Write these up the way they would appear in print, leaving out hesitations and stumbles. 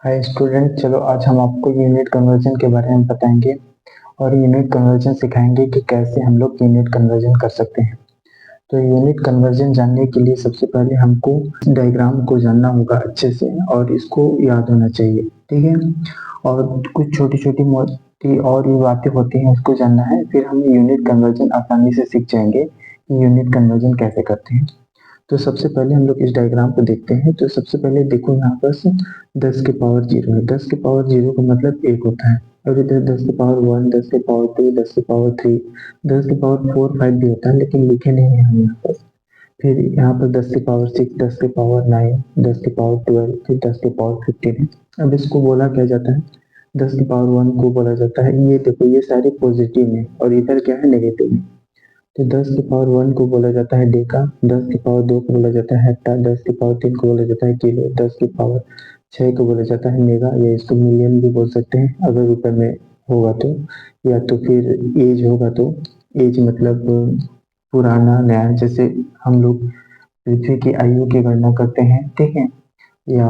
Hi student, चलो आज हम आपको यूनिट कन्वर्जन के बारे में बताएंगे और यूनिट कन्वर्जन सिखाएंगे कि कैसे हम लोग यूनिट कन्वर्जन कर सकते हैं। तो यूनिट कन्वर्जन जानने के लिए सबसे पहले हमको डायग्राम को जानना होगा अच्छे से और इसको याद होना चाहिए, ठीक है। और कुछ छोटी छोटी मोटी और भी बातें होती हैं, उसको जानना है, फिर हम यूनिट कन्वर्जन आसानी से सीख जाएंगे कि यूनिट कन्वर्जन कैसे करते हैं। तो सबसे पहले हम लोग इस डायग्राम को देखते हैं। तो सबसे पहले देखो, यहाँ पर 10 की पावर 0 है। 10 की पावर 0 का मतलब 1 होता है। और इधर 10 की पावर 1, 10 की पावर 2, 10 की पावर 3, 10 की पावर 4, 5 भी होता है, लेकिन लिखे नहीं है हम यहाँ पर। फिर यहाँ पर 10 की पावर 6, 10 की पावर 9, 10 की पावर 12, फिर 10 की पावर 15 है। अब इसको बोला क्या जाता है? 10 की पावर 1 को बोला जाता है, ये देखो ये सारे पॉजिटिव में और इधर क्या है, नेगेटिव में। तो 10 की पावर 1 को बोला जाता है डेका, 10 की पावर 2 को बोला जाता है हेक्टा, 10 की पावर 3 को बोला जाता है किलो, 10 की पावर 6 को बोला जाता है मेगा, या इसको मिलियन भी बोल सकते हैं अगर रुपए में होगा तो। या तो फिर एज होगा तो, एज मतलब पुराना नया, जैसे हम लोग पृथ्वी की आयु की गणना करते हैं, ठीक है, या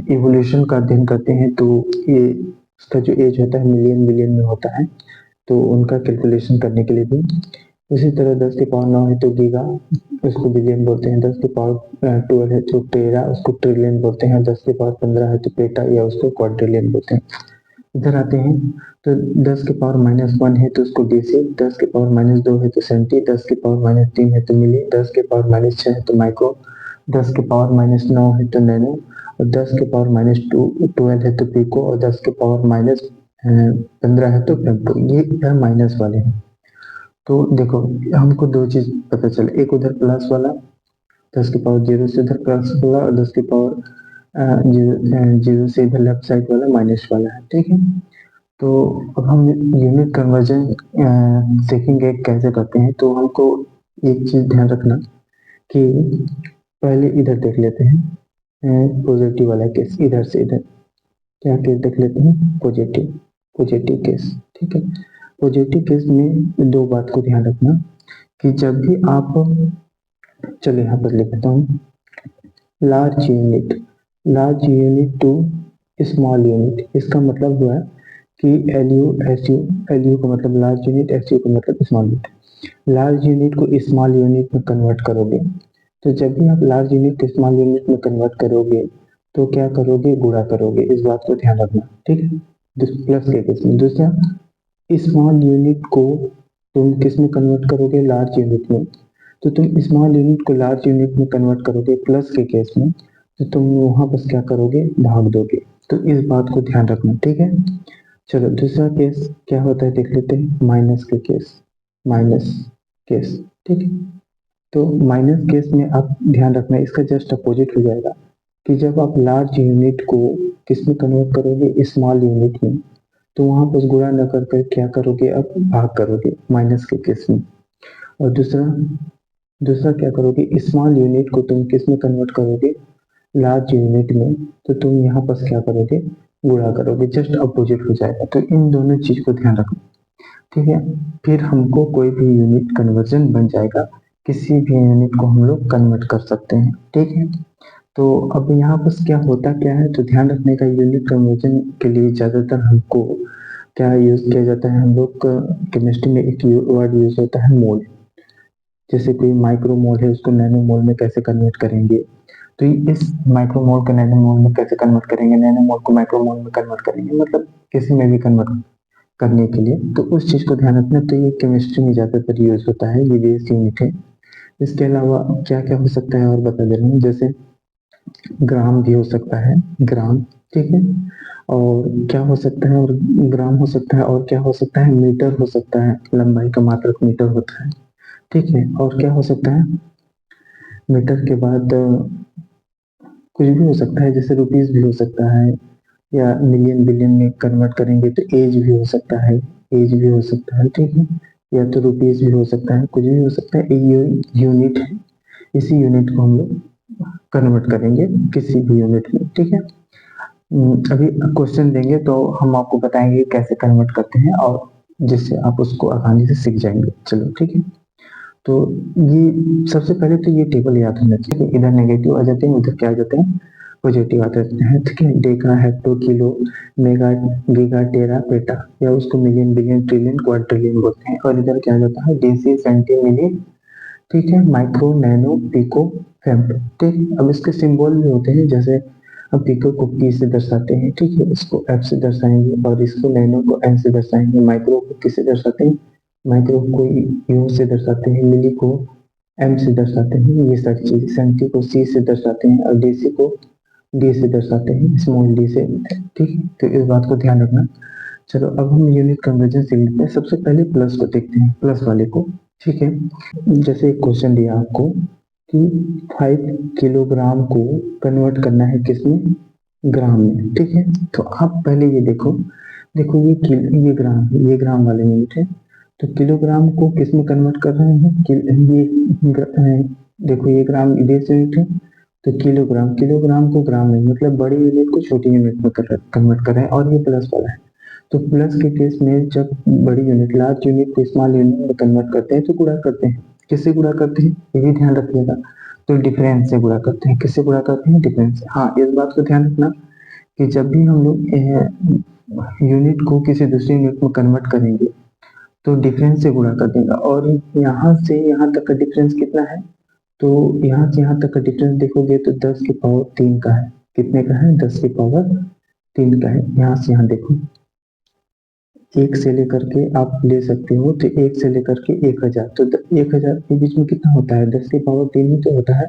इवोल्यूशन का अध्ययन करते हैं, तो ये उसका जो एज होता है मिलियन बिलियन में होता है, तो उनका कैलकुलेशन करने के लिए भी। उसी तरह 10 की पावर 9 है तो गीगा, उसको बिलियन बोलते हैं। 10 की पावर 12 है तो टेरा, उसको ट्रिलियन बोलते हैं। 10 की पावर 15 है तो पेटा, या उसको क्वाड्रिलियन बोलते हैं। इधर आते हैं तो 10 की पावर -1 है तो उसको डेसी, 10 की पावर -2 है तो सेंटी, 10 की पावर-3 है तो मिली, 10 की पावर-6 है तो माइक्रो, 10 की पावर-9 है तो नैनो, और 10 की पावर-12 है तो पिको, और 10 के पावर-15 है तो फेम्टो। ये इधर माइनस वाले हैं। तो देखो, हमको दो चीज पता चला, एक उधर प्लस वाला 10 की पावर 0 से इधर प्लस वाला, और 10 की पावर 0 से इधर लेफ्ट साइड वाला माइनस वाला है, ठीक है। तो अब हम यूनिट कन्वर्जन सीखेंगे कैसे करते हैं। तो हमको एक चीज ध्यान रखना कि पहले इधर देख लेते हैं पॉजिटिव वाला केस, इधर से इधर क्या केस देख लेते हैं, पॉजिटिव पॉजिटिव केस, ठीक है। पॉजिटिव केस में दो बात को ध्यान रखना कि जब भी आप, चलिए यहाँ पर लिखता हूँ, large unit to small unit, इसका मतलब हुआ कि एल यू का मतलब लार्ज यूनिट, एस यू का मतलब स्मॉल यूनिट। लार्ज यूनिट को स्मॉल यूनिट में कन्वर्ट करोगे, तो जब भी आप लार्ज यूनिट को स्मॉल यूनिट में कन्वर्ट करोगे तो क्या करोगे, गुणा करोगे। इस बात को ध्यान रखना, ठीक है। प्लस के केस में। दूसरा, स्मॉल यूनिट को तुम किस में कन्वर्ट करोगे, लार्ज यूनिट में। तो तुम स्मॉल यूनिट को लार्ज यूनिट में कन्वर्ट करोगे प्लस के केस में, तो तुम वहां बस क्या करोगे, भाग दोगे। तो इस बात को ध्यान रखना, ठीक है। चलो दूसरा केस क्या होता है देख लेते हैं, माइनस के केस, माइनस केस, ठीक है। तो माइनस केस में आप ध्यान रखना, इसका जस्ट अपोजिट हो जाएगा कि जब आप लार्ज यूनिट को किस में कन्वर्ट करोगे, स्मॉल यूनिट में, तो वहां पर गुणा न कर कर क्या करोगे, अब भाग करोगे माइनस के केस में। और दूसरा दूसरा क्या करोगे, स्मॉल यूनिट को तुम किस में कन्वर्ट करोगे, लार्ज यूनिट में, तो तुम यहाँ पर क्या करोगे, गुणा करोगे। जस्ट अपोजिट हो जाएगा। तो इन दोनों चीज को ध्यान रखना, ठीक है। फिर हमको कोई भी यूनिट कन्वर्जन बन जाएगा, किसी भी यूनिट को हम लोग कन्वर्ट कर सकते हैं, ठीक है। तो अब यहाँ पर क्या होता क्या है, तो ध्यान रखने का, यूनिट कन्वर्जन के लिए ज्यादातर हमको क्या यूज किया जाता है, हम लोग केमिस्ट्री में एक वर्ड यूज होता है, मोल। जैसे कोई माइक्रो मोल है, उसको नैनो मोल में कैसे कन्वर्ट करेंगे, तो इस माइक्रो मोल को नैनो मोल में कैसे कन्वर्ट करेंगे, नैनो मोल को माइक्रो मोल में कन्वर्ट करेंगे, मतलब किसी में भी कन्वर्ट करने के लिए, तो उस चीज को ध्यान रखना। तो ये केमिस्ट्री में ज्यादातर यूज होता है, ये बेस यूनिट है। इसके अलावा क्या क्या हो सकता है और बता दे रहा हूँ, जैसे ग्राम भी हो सकता है, ग्राम, ठीक है। और क्या हो सकता है, और ग्राम हो सकता है, और क्या हो सकता है, मीटर हो सकता है, लंबाई का मात्रक मीटर होता है, ठीक है। और क्या हो सकता है, मीटर के बाद कुछ भी हो सकता है, जैसे रुपीज भी हो सकता है, या मिलियन बिलियन में कन्वर्ट करेंगे तो एज भी हो सकता है, एज भी हो सकता है, ठीक है। या तो रुपीज भी हो सकता है, कुछ भी हो सकता है। ये यूनिट है, इसी यूनिट को हम लोग कन्वर्ट करेंगे किसी भी यूनिट में, ठीक है। अभी क्वेश्चन देंगे तो हम आपको बताएंगे कैसे कन्वर्ट करते हैं, और जिससे आप उसको आसानी से सीख जाएंगे। चलो ठीक है। तो ये सबसे पहले तो ये टेबल याद होना चाहिए, इधर नेगेटिव आ जाते हैं, उधर क्या आ जाते हैं, पॉजिटिव आते हैं, ठीक है। Deca, hecto, kilo, mega, giga, tera, peta, या उसको मिलियन, बिलियन, ट्रिलियन, क्वाड्रिलियन बोलते हैं। और इधर क्या जाता है, डेसी, सेंटी, मिली, ठीक है, माइक्रो, नैनो, पिको, फेम्टो, ठीक। अब इसके सिंबल भी होते हैं, जैसे अब पिको को पी से दर्शाते हैं, ठीक है, इसको एफ से दर्शाएंगे, और इसको नैनो को एन से दर्शाएंगे, माइक्रो को किससे दर्शाते हैं, माइक्रो को यू से दर्शाते हैं, मिली को एम से दर्शाते हैं, ये सारी चीजें। सेंटी को सी से दर्शाते हैं, और डीसी को डी से दर्शाते हैं, स्मॉल डी से, ठीक है। तो इस बात को ध्यान रखना। चलो अब हम यूनिट कन्वर्जन सीख लेते हैं। सबसे पहले प्लस को देखते हैं, प्लस वाले को, ठीक है। जैसे एक क्वेश्चन दिया आपको कि 5 किलोग्राम को कन्वर्ट करना है किसमें, ग्राम में, ठीक है। तो आप पहले ये देखो, देखो ये ग्राम है, ये ग्राम वाले यूनिट है। तो किलोग्राम को किसमें कन्वर्ट कर रहे हैं, देखो ये ग्राम बेस यूनिट है, तो किलोग्राम, किलोग्राम को ग्राम में, मतलब बड़ी यूनिट को छोटी यूनिट में कन्वर्ट कर रहे हैं, और ये प्लस वाला है। तो प्लस के केस में जब बड़ी यूनिट, लार्ज यूनिट को स्मॉल यूनिट में कन्वर्ट करते हैं तो गुणा करते हैं। किससे गुणा करते हैं, ये भी ध्यान रखिएगा। तो डिफरेंस से गुणा करते हैं। किससे गुणा करते हैं, डिफरेंस से। हाँ, इस बात को ध्यान रखना कि जब भी हम लोग यूनिट को किसी दूसरी यूनिट में कन्वर्ट करेंगे तो डिफरेंस से गुणा कर देगा। और यहाँ से यहाँ तक का डिफरेंस कितना है, तो यहाँ से यहाँ तक का डिफरेंस देखोगे तो 10 की पावर 3 का है। कितने का है, 10 की पावर 3 का है। यहाँ से यहाँ देखो, एक से लेकर के आप ले सकते हो, तो एक से लेकर के 1000, तो 1000 के बीच में कितना होता है, 10 की पावर 3 ही तो होता है,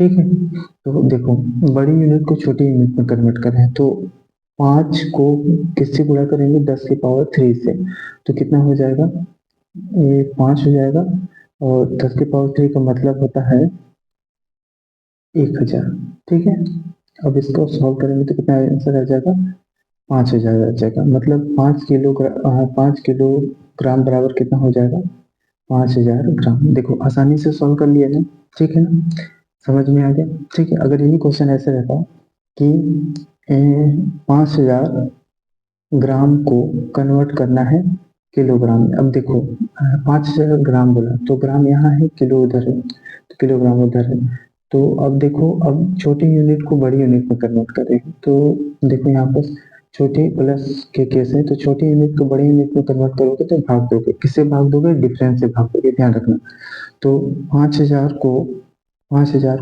ठीक है। तो देखो, बड़ी यूनिट को छोटी यूनिट में कन्वर्ट कर रहे हैं, तो 5 को किससे गुणा करेंगे, 10 की पावर 3 से, तो कितना हो जाएगा, ये 5 हो जाएगा, और 10 की पावर 3 का मतलब होता है 1000, ठीक है। अब इसको सॉल्व करेंगे तो कितना आंसर आ जाएगा, 5000 आ जाएगा। मतलब 5 किलोग्राम बराबर कितना हो जाएगा, 5000 ग्राम। देखो आसानी से सॉल्व कर लिया ना, ठीक है ना, समझ में आ गया, ठीक है। अगर यही क्वेश्चन ऐसे रहता कि 5000 ग्राम को कन्वर्ट करना है किलोग्राम में, अब देखो 5000 ग्राम बोला, तो ग्राम यहाँ है, किलो उधर है, तो किलोग्राम उधर है। तो अब देखो, अब छोटी यूनिट को बड़ी यूनिट में कन्वर्ट करें, तो देखो यहाँ पर छोटे प्लस के केस है, तो छोटी यूनिट को बड़ी यूनिट में कन्वर्ट करोगे तो भाग दोगे, किससे भाग दोगे, डिफरेंस से भाग दोगे, ध्यान रखना। तो 5000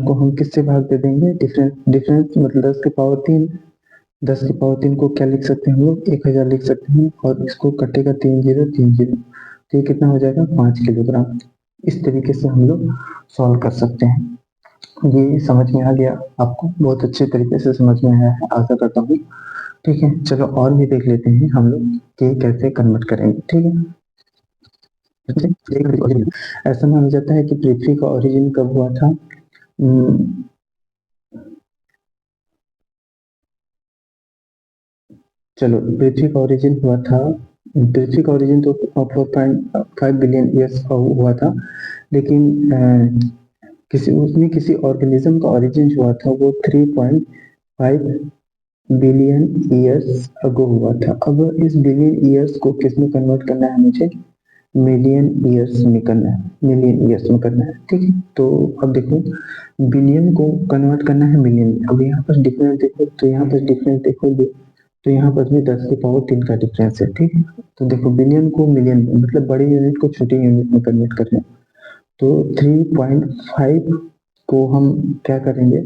को हम किससे भाग दे देंगे, डिफरेंस, डिफरेंस मतलब 10 की पावर 3, 10 की पावर 3 को क्या लिख सकते हैं हम लोग, 1000 लिख सकते हैं, और इसको कटेगा 3 0 3 0, तो ये कितना हो जाएगा, 5 किलोग्राम। इस तरीके से हम लोग सॉल्व कर सकते हैं। ये समझ में आ गया आपको, बहुत अच्छे तरीके से समझ में आया है, आशा करता हूँ, ठीक है। चलो और भी देख लेते हैं हम लोग कि कैसे कन्वर्ट करेंगे, ठीक है। ऐसा माना जाता है कि पृथ्वी का ओरिजिन कब हुआ था, चलो पृथ्वी का ओरिजिन हुआ था, पृथ्वी का ओरिजिन तो 4.5 बिलियन ईयर्स हुआ था, लेकिन किसी ऑर्गेनिज्म का ओरिजिन हुआ था वो 3.5 बिलियन ईयर्स अगो हुआ था। अब इस बिलियन ईयर्स को किस में कन्वर्ट करना है मुझे, मिलियन ईयर्स में करना है, मिलियन ईयर्स में करना है, ठीक है। तो अब देखो, बिलियन को कन्वर्ट करना है मिलियन में। अब यहाँ पर डिफरेंस देखो, तो यहाँ पर डिफरेंस देखोगे तो यहाँ पर भी 10 की पावर 3 का डिफरेंस है, ठीक है। तो देखो, बिलियन को मिलियन में, मतलब बड़ी यूनिट को छोटी यूनिट में कन्वर्ट कर रहे हैं, तो 3.5 को हम क्या करेंगे,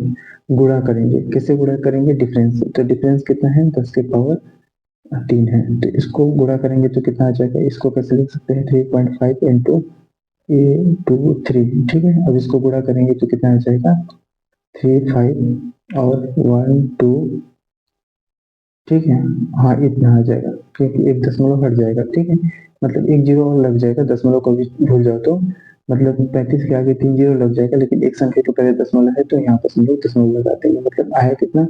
गुणा करेंगे, किससे गुणा करेंगे, डिफरेंस से। तो डिफरेंस कितना है, 10 की पावर 3 है, तो इसको गुणा करेंगे तो कितना आ जाएगा, इसको कैसे लिख सकते हैं, 3.5 इंटू 3, ठीक है। अब इसको गुणा करेंगे तो कितना आ जाएगा, 3 5 और 1 2, ठीक है। हाँ, इतना आ जाएगा, क्योंकि एक दशमलव हट जाएगा, ठीक है। मतलब एक जीरो और लग जाएगा, दशमलव को भी भूल जाओ तो, मतलब 35 के आगे 3 जीरो लग जाएगा, लेकिन एक संख्या के पहले दशमलव है तो यहाँ पर हम लोग दशमलव लगा देंगे। मतलब आया कितना,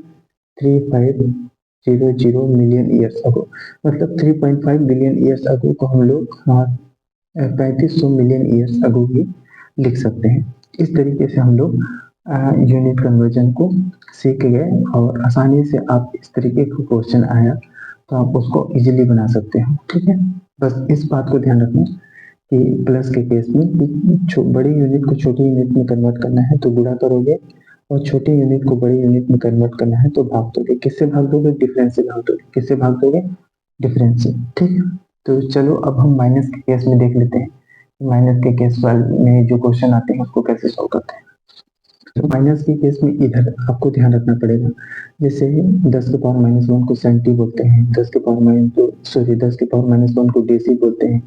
3500 मिलियन ईयर्स अगो, मतलब 3.5 बिलियन ईयर्स अगो को हम लोग 3500 मिलियन ईयर्स अगो भी लिख सकते हैं। इस तरीके से हम लोग यूनिट कन्वर्जन को सीख गए, और आसानी से आप इस तरीके का क्वेश्चन आया तो आप उसको इजीली बना सकते हो, ठीक है। बस इस बात को ध्यान रखना कि प्लस के केस में बड़ी यूनिट को छोटी यूनिट में कन्वर्ट करना है तो गुणा करोगे, और छोटी यूनिट को बड़ी यूनिट में कन्वर्ट करना है तो भाग दोगे। किससे भाग दोगे? डिफरेंस से भाग दोगे। किससे भाग दोगे? डिफरेंस से। ठीक है, तो चलो अब हम माइनस के केस में देख लेते हैं, माइनस के केस में जो क्वेश्चन आते हैं उसको कैसे सॉल्व करते हैं। तो माइनस के केस में इधर आपको ध्यान रखना पड़ेगा, जैसे 10⁻⁻1 को सेंटी बोलते हैं, 10⁻⁻1 को डेसी बोलते हैं,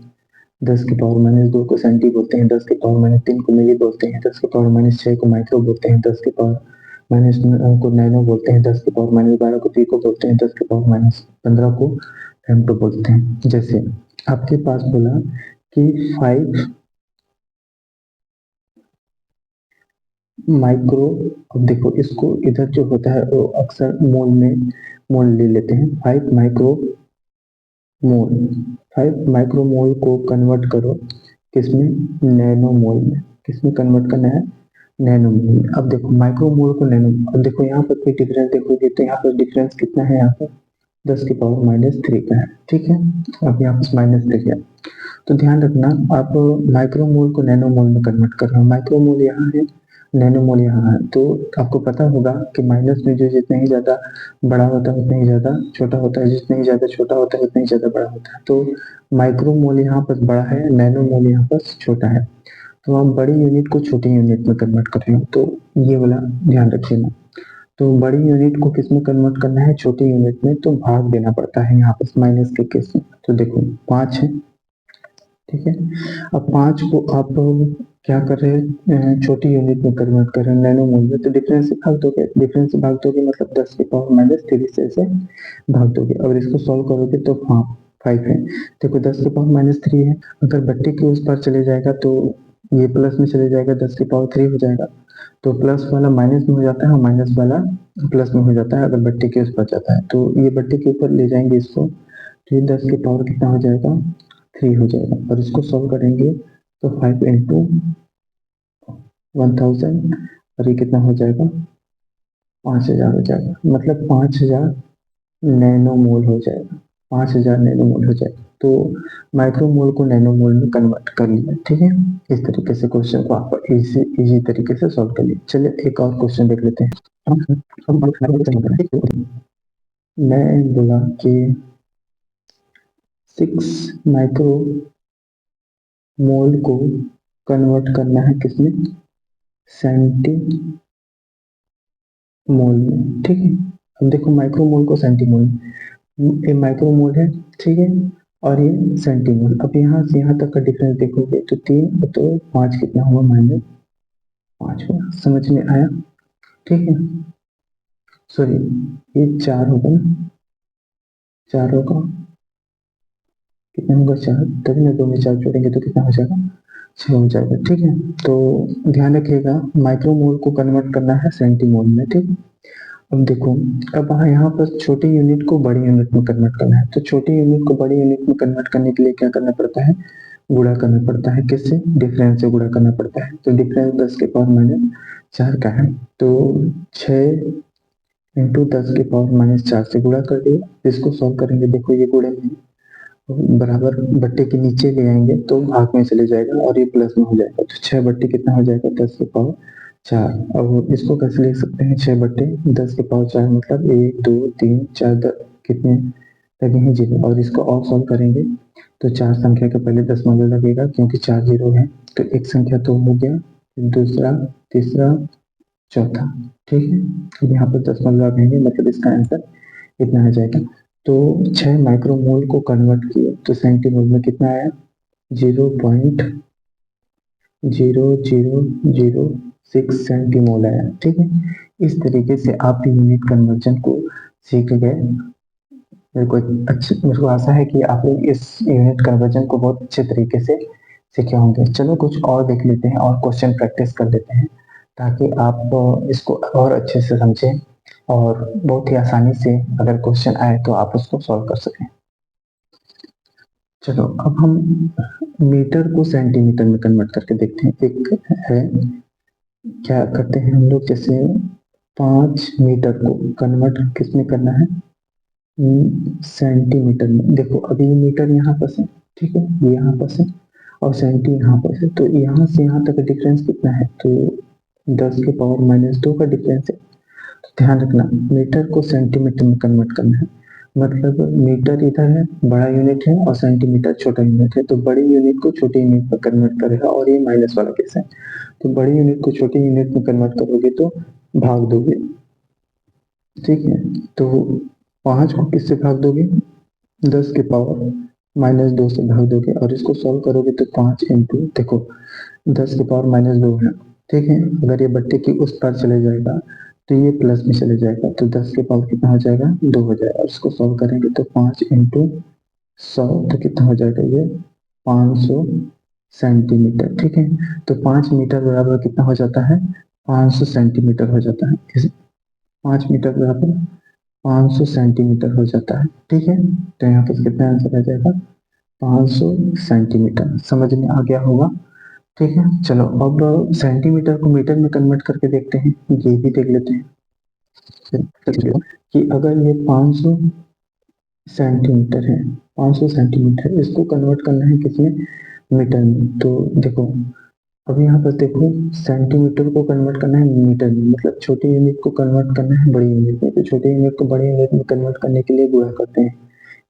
10⁻⁻2 को सेंटी बोलते हैं, 10⁻3 को मिली बोलते हैं, 10⁻6 को माइक्रो बोलते हैं, 10⁻9 को नैनो बोलते हैं, 10⁻12 को पीको बोलते हैं, 10⁻15 को फेम्टो बोलते हैं। जैसे आपके पास बोला कि 5 माइक्रो, अब देखो इसको इधर जो होता है वो अक्सर मोल ले लेते हैं। 5 माइक्रो मोल को कन्वर्ट करो किसमें? नैनो मोल में। किसमें कन्वर्ट करना है? नैनो मोल में। अब देखो माइक्रो मोल को नैनो, अब देखो यहाँ पर कोई डिफरेंस देखोगे तो यहाँ पर डिफरेंस कितना है? यहाँ पर 10⁻³ का है। ठीक है, अब यहाँ पर -3 है। तो ध्यान रखना, आप माइक्रो मोल को नैनो मोल में कन्वर्ट कर रहे हो। माइक्रो मोल यहाँ है, नैनो मोल यहाँ है, तो आपको पता होगा कि माइनस में जो जितना ही ज्यादा बड़ा होता है उतना ही ज्यादा छोटा होता है, जितना ही ज्यादा छोटा होता है उतना ही ज्यादा बड़ा होता है। तो माइक्रो मोल यहाँ पर बड़ा है, नैनो मोल यहाँ पर छोटा है। तो आप बड़ी यूनिट को छोटी यूनिट में कन्वर्ट कर रहे हो, तो ये वाला ध्यान रखिएगा। तो बड़ी यूनिट को किस में कन्वर्ट करना है? छोटी यूनिट में, तो भाग देना पड़ता है यहाँ पर माइनस के केस में। तो देखो 5 है, ठीक है। अब 5 को आप क्या कर रहे हैं? छोटी यूनिट में कन्वर्ट कर रहे हैं, नैनो मोल में, तो डिफरेंस से भाग दोगे। डिफरेंस से भाग दोगे मतलब 10⁻³ से ऐसे भाग दोगे। अगर इसको सॉल्व करोगे तो हाँ 5 है। देखो 10⁻³ है, अगर बट्टे के उस पर चले जाएगा तो ये प्लस में चले जाएगा, 10⁻³ हो जाएगा। तो प्लस वाला माइनस में हो जाता है और माइनस वाला प्लस में हो जाता है अगर बट्टे के उस पर जाता है। तो ये बट्टे के ऊपर ले जाएंगे इसको, तो ये 10 की पावर कितना हो जाएगा? 3 हो जाएगा। और इसको सॉल्व करेंगे तो 5 इंटू 1000 और ये कितना हो जाएगा? 5000 हो जाएगा। मतलब 5000 नैनो मोल हो जाएगा। 5000 नैनो मोल हो जाएगा। तो माइक्रो मोल को नैनो मोल में कन्वर्ट कर लिया। ठीक है, इस तरीके से क्वेश्चन को आप इजी तरीके से सॉल्व कर लिए। चलिए एक और क्वेश्चन देख लेते हैं। मैं बोला कि 6 माइक्रो मोल को कन्वर्ट करना है किसमें? सेंटी मोल में। ठीक है, अब देखो माइक्रो मोल को सेंटी मोल, ये माइक्रो मोल है, ठीक है, और ये सेंटी मोल। अब यहाँ से यहाँ तक का डिफरेंस देखोगे तो 3 तो 5 कितना हुआ? -5 हुआ। समझ में आया? ठीक है, सॉरी ये 4 होगा ना, 4 होगा, कितना होगा? 4, तभी ना 2 में 4 जोड़ेंगे तो कितना हो जाएगा? 6 हो जाएगा। ठीक है, तो ध्यान रखिएगा माइक्रो मोल को कन्वर्ट करना है सेंटी मोल में। ठीक, अब देखो, अब यहाँ पर छोटी यूनिट को बड़ी यूनिट में कन्वर्ट करना है। तो छोटी यूनिट को बड़ी यूनिट में कन्वर्ट करने के लिए क्या करना पड़ता है? गुणा करना पड़ता है। किससे? डिफरेंस से गुणा करना पड़ता है। तो डिफरेंस 10⁻⁻4 का है, तो 6 इंटू 10⁻⁻4 से गुणा कर दिया। इसको सॉल्व करेंगे, देखो ये गुणे में बराबर बट्टे के नीचे ले आएंगे तो भाग में चले जाएगा और ये प्लस में हो जाएगा। तो 6 बट्टे कितना हो जाएगा? 10⁻4। अब इसको कैसे लिख सकते हैं? 6 बट्टे 10⁻4 मतलब 1 2 3 4 कितने लगे हैं? 0। और इसको और सॉल्व करेंगे तो 4 संख्या के पहले दशमलव लगेगा क्योंकि 4 जीरो है। तो एक संख्या तो हो गया, दूसरा, तीसरा, चौथा। ठीक है, अब यहाँ पर दशमलव लगेंगे मतलब इसका आंसर इतना आ जाएगा। तो 6 माइक्रो मोल को कन्वर्ट किए तो सेंटीमोल में कितना आया? 0.0006 सेंटीमोल आया। ठीक है, इस तरीके से आप यूनिट कन्वर्जन को सीख गए। मेरे को आशा है कि आप लोग इस यूनिट कन्वर्जन को बहुत अच्छे तरीके से सीखे होंगे। चलो कुछ और देख लेते हैं और क्वेश्चन प्रैक्टिस कर लेते हैं ताकि आप इसको और अच्छे से समझें और बहुत ही आसानी से अगर क्वेश्चन आए तो आप उसको सॉल्व कर सकें। चलो अब हम मीटर को सेंटीमीटर में कन्वर्ट करके देखते हैं। एक है, क्या करते हैं हम लोग, जैसे 5 मीटर को कन्वर्ट किस में करना है? सेंटीमीटर में। देखो अभी मीटर यहाँ पर है, ठीक है, ये यहाँ पर है और सेंटी यहाँ पर है। तो यहाँ से यहाँ तक डिफरेंस कितना है? तो 10 के पावर माइनस 2 का डिफरेंस है। तो ध्यान रखना, मीटर को सेंटीमीटर में कन्वर्ट करना है, मतलब मीटर इधर है, बड़ा यूनिट है, और सेंटीमीटर छोटा यूनिट है, तो बड़ी यूनिट को छोटे यूनिट में कन्वर्ट करेगा, और ये माइनस वाला केस है। तो बड़ी यूनिट को छोटे यूनिट में कन्वर्ट करोगे तो भाग दोगे, ठीक है। तो 5 को किससे भाग दोगे, 10 के पावर माइनस 2 से भाग दोगे, और इसको सॉल्व करोगे तो 5 इंटू, देखो 10 के पावर माइनस 2 है, ठीक है। अगर ये बट्टे की उस पार चले जाएगा तो ये प्लस में चले जाएगा, तो 10 के पावर कितना हो जाएगा, 2 हो जाएगा, और इसको सॉल्व करेंगे तो 5 इंटू 100, तो कितना हो जाएगा ये 500 सेंटीमीटर, ठीक है। तो 5 मीटर बराबर कितना हो जाता है, 500 सेंटीमीटर हो जाता है। 5 मीटर बराबर 500 सेंटीमीटर हो जाता है, ठीक है। तो यहाँ पर कितना आंसर आ जाएगा, 500 सेंटीमीटर। समझ में आ गया होगा, ठीक है। चलो अब सेंटीमीटर को मीटर में कन्वर्ट करके देखते हैं, ये भी देख लेते हैं कि अगर ये 500 सेंटीमीटर है, 500 सेंटीमीटर, इसको कन्वर्ट करना है किसमें, मीटर में। तो देखो अब यहाँ पर देखो, सेंटीमीटर को कन्वर्ट करना है मीटर में, मतलब छोटे यूनिट को कन्वर्ट करना है बड़ी यूनिट में। तो छोटे यूनिट को बड़े यूनिट में कन्वर्ट करने के लिए गुणा करते हैं,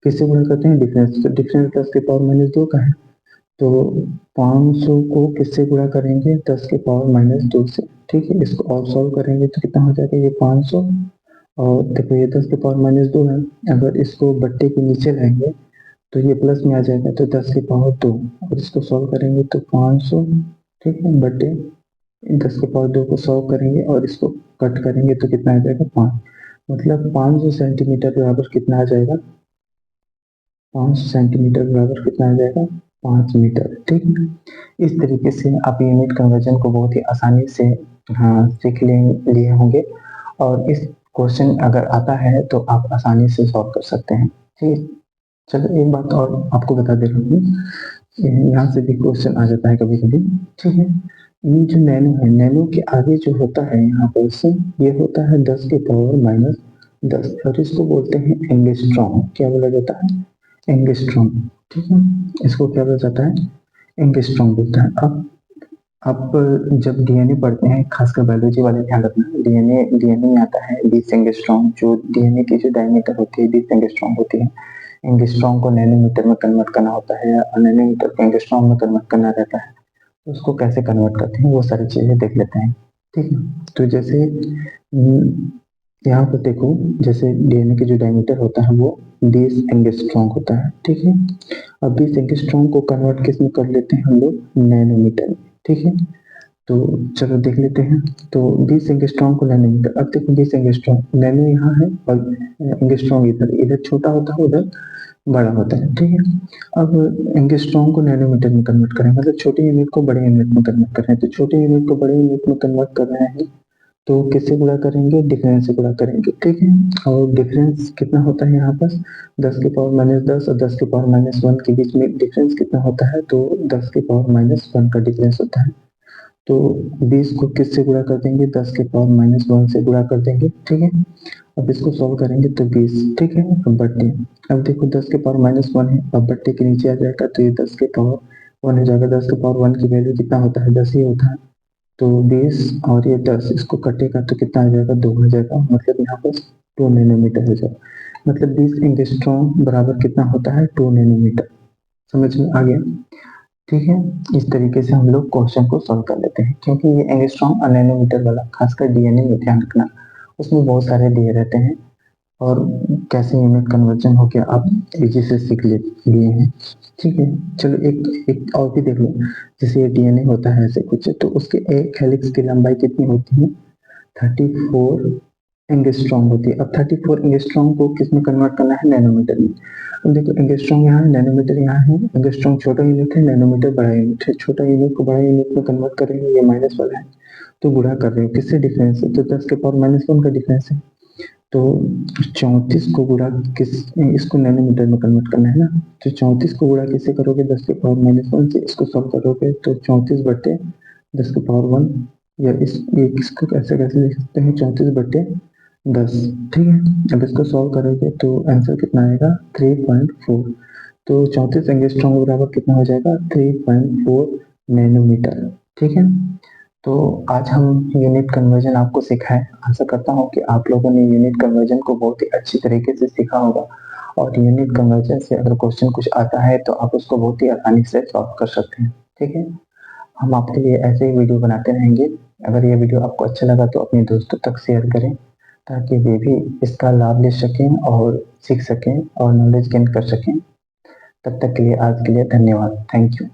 किससे गुणा करते हैं, डिफरेंस। तो डिफरेंस 10 के पावर माइनस 2 का है, तो 500 को किससे गुणा करेंगे, 10 के पावर माइनस 2 से, ठीक है। इसको और सॉल्व करेंगे तो कितना हो जाएगा, ये 500, और देखो ये 10 के पावर माइनस 2 है, अगर इसको बट्टे के नीचे लाएंगे तो ये प्लस में आ जाएगा, तो 10 के पावर 2, और इसको सॉल्व करेंगे तो 500, ठीक है, बट्टे 10 के पावर 2 को सॉल्व करेंगे, और इसको कट करेंगे तो कितना आ जाएगा, 5। मतलब 500 सेंटीमीटर बराबर कितना आ जाएगा, 500 सेंटीमीटर बराबर कितना आ जाएगा, 5 मीटर, ठीक है। इस तरीके से आप यूनिट कन्वर्जन को बहुत ही आसानी से सीख लिए होंगे, और इस क्वेश्चन अगर आता है तो आप आसानी से सॉल्व कर सकते हैं, ठीक है। चलो एक बात और आपको बता दे रहा हूँ, यहाँ से भी क्वेश्चन आ जाता है कभी कभी, ठीक है। ये जो नैनो है, नैनो के आगे जो होता है यहाँ पर से, ये होता है 10 के पावर माइनस 10, और इसको बोलते हैं एंगस्ट्रॉम। क्या बोला जाता है, एंगस्ट्रॉम, ठीक है। इसको क्या बोला जाता है, एंगस्ट्रॉम बोलता है। अब जब डीएनए पढ़ते हैं, खासकर बायोलॉजी वाले ध्यान रखना, डीएनए में आता है 20 एंगस्ट्रॉम, जो डीएनए की जो डायमीटर होती है 20 एंगस्ट्रॉम होती है। एंगस्ट्रॉम को नैनोमीटर में कन्वर्ट करना होता है, और नैनोमीटर को एंगस्ट्रॉम में कन्वर्ट करना रहता है। तो उसको कैसे कन्वर्ट करते हैं वो सारी चीजें देख लेते हैं, ठीक है। तो जैसे यहाँ पर देखो, जैसे डीएनए की जो डायमीटर होता है वो 20 एंगस्ट्रॉम होता है, ठीक है। अब 20 एंगस्ट्रॉम को कन्वर्ट किस में कर लेते हैं हम लोग, नैनोमीटर में, ठीक है। तो चलो देख लेते हैं। तो 20 एंगस्ट्रॉम को नैनोमीटर, अब देखो 20 एंगस्ट्रॉम, नैनो यहाँ है और एंगस्ट्रॉम इधर, इधर छोटा होता है उधर बड़ा होता है, ठीक है। अब एंगस्ट्रॉम को नैनोमीटर में कन्वर्ट करें, मतलब छोटे यूनिट को बड़े यूनिट में कन्वर्ट कर रहे हैं। तो छोटे यूनिट को बड़े यूनिट में कन्वर्ट कर रहे हैं, तो किससे गुणा करेंगे, डिफरेंस से गुणा करेंगे, ठीक है। और डिफरेंस कितना होता है यहाँ पर, 10 के पावर माइनस 10 और 10 के पावर माइनस 1 के बीच में डिफरेंस कितना होता है, तो 10 के पावर माइनस 1 का डिफरेंस होता है। तो 20 को किससे गुणा कर देंगे, 10 के पावर माइनस 1 से गुणा कर देंगे, ठीक है। अब इसको सॉल्व करेंगे तो 20, ठीक है। अब बट्टे, अब देखो 10 के पावर माइनस 1 है, अब बट्टे के नीचे आ जाएगा तो ये 10 के पावर 1 हो जाएगा। 10 के पावर 1 की वैल्यू कितना होता है, 10 ही होता है। तो 20 और ये 10 इसको कटेगा तो कितना आ जाएगा, 2 हो जाएगा, मतलब यहाँ पर 2 नैनोमीटर हो जाएगा। मतलब 20 एंगस्ट्रॉम बराबर कितना होता है, 2 नैनोमीटर। समझ में आ गया, ठीक है। इस तरीके से हम लोग क्वेश्चन को सॉल्व कर लेते हैं, क्योंकि ये एंगस्ट्रॉम और नैनोमीटर वाला खासकर डीएनए में ध्यान रखना, उसमें बहुत सारे दिए रहते हैं, और कैसे यूनिट कन्वर्जन हो गया आप इजी से सीख लिए हैं, ठीक है। चलो एक एक और भी देख लो, जैसे ये डीएनए होता है ऐसे कुछ, तो उसके एक हेलिक्स की लंबाई कितनी होती है, 34 एंगस्ट्रॉम होती है। अब 34 एंगस्ट्रॉम को किस में कन्वर्ट करना है, नैनोमीटर में। अब देखो एंगस्ट्रॉम यहाँ है, नैनोमीटर यहाँ है। एंगस्ट्रॉम छोटा यूनिट है, नैनोमीटर बड़ा यूनिट है। छोटा यूनिट को बड़ा यूनिट में कन्वर्ट करेंगे, ये माइनस वाला है तो गुणा कर रहे हो, किससे डिफरेंस है, तो 10 के पावर माइनस 1 का डिफरेंस है। तो 34 को गुणा किस, इसको नैनोमीटर में कन्वर्ट करना है ना, तो 34 को गुणा किससे करोगे, 10 के पावर माइनस 1 से। इसको सॉल्व करोगे तो 34 बटे 10 के पावर 1, या ये इसको कैसे कैसे लिख सकते हैं, 34 बटे 10, ठीक है। अब इसको सॉल्व करोगे तो आंसर कितना आएगा, 3.4। तो 34 एंगस्ट्रॉम के बराबर कितना हो जाएगा, 3.4 नैनोमीटर, ठीक है। तो आज हम यूनिट कन्वर्जन आपको सिखाएं। आशा करता हूँ कि आप लोगों ने यूनिट कन्वर्जन को बहुत ही अच्छी तरीके से सीखा होगा और यूनिट कन्वर्जन से अगर क्वेश्चन कुछ आता है तो आप उसको बहुत ही आसानी से सॉल्व कर सकते हैं। ठीक है, हम आपके लिए ऐसे ही वीडियो बनाते रहेंगे। अगर ये वीडियो आपको अच्छा लगा तो अपने दोस्तों तक शेयर करें ताकि वे भी इसका लाभ ले सकें और सीख सकें और नॉलेज गेन कर सकें। तब तक के लिए आज के लिए धन्यवाद। Thank you.